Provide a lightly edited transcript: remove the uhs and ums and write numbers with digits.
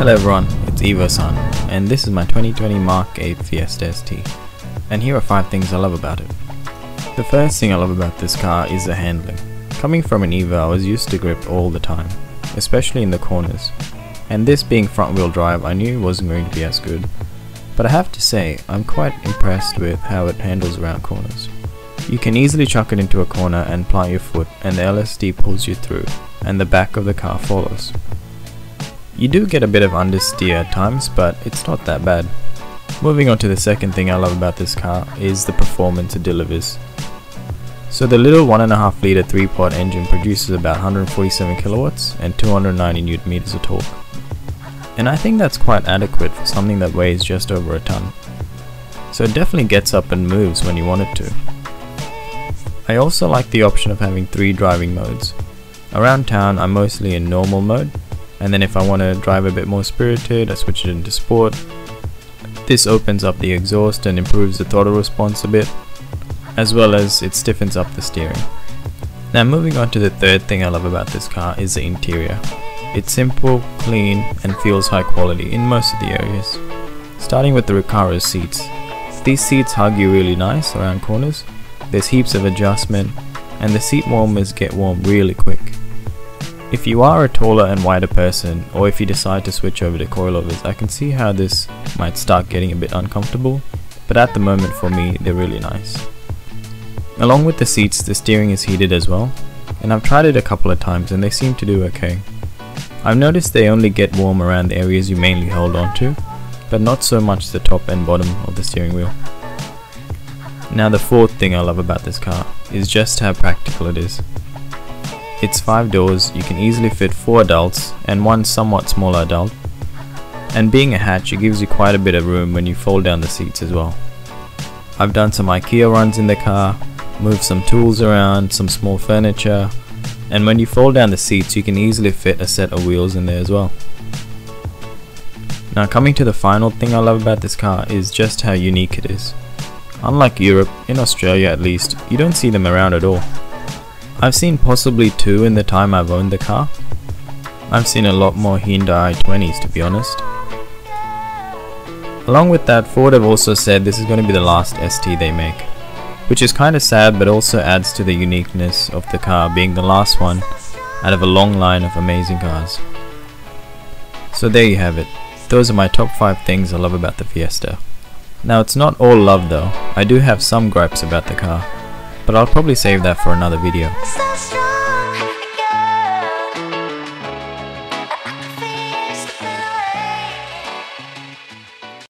Hello everyone, it's Evo-san, and this is my 2020 Mk8 Fiesta ST, and here are 5 things I love about it. The first thing I love about this car is the handling. Coming from an Evo, I was used to grip all the time, especially in the corners, and this being front wheel drive I knew wasn't going to be as good, but I have to say I'm quite impressed with how it handles around corners. You can easily chuck it into a corner and plant your foot and the LSD pulls you through, and the back of the car follows. You do get a bit of understeer at times, but it's not that bad. Moving on to the second thing I love about this car is the performance it delivers. So the little 1.5 litre 3-pot engine produces about 147 kilowatts and 290 newton meters of torque. And I think that's quite adequate for something that weighs just over a ton. So it definitely gets up and moves when you want it to. I also like the option of having 3 driving modes. Around town I'm mostly in normal mode, and then if I want to drive a bit more spirited I switch it into sport. This opens up the exhaust and improves the throttle response a bit, as well as it stiffens up the steering. Now moving on to the third thing I love about this car is the interior. It's simple, clean and feels high quality in most of the areas. Starting with the Recaro seats. These seats hug you really nice around corners. There's heaps of adjustment and the seat warmers get warm really quick. If you are a taller and wider person, or if you decide to switch over to coilovers, I can see how this might start getting a bit uncomfortable, but at the moment for me they're really nice. Along with the seats, the steering is heated as well, and I've tried it a couple of times and they seem to do okay. I've noticed they only get warm around the areas you mainly hold on to, but not so much the top and bottom of the steering wheel. Now the fourth thing I love about this car is just how practical it is. It's 5 doors, you can easily fit 4 adults and 1 somewhat smaller adult, and being a hatch it gives you quite a bit of room when you fold down the seats as well. I've done some IKEA runs in the car, moved some tools around, some small furniture, and when you fold down the seats you can easily fit a set of wheels in there as well. Now coming to the final thing I love about this car is just how unique it is. Unlike Europe, in Australia at least, you don't see them around at all. I've seen possibly 2 in the time I've owned the car. I've seen a lot more Hyundai i20s to be honest. Along with that, Ford have also said this is going to be the last ST they make, which is kind of sad but also adds to the uniqueness of the car being the last one out of a long line of amazing cars. So there you have it. Those are my top 5 things I love about the Fiesta. Now it's not all love though, I do have some gripes about the car, but I'll probably save that for another video.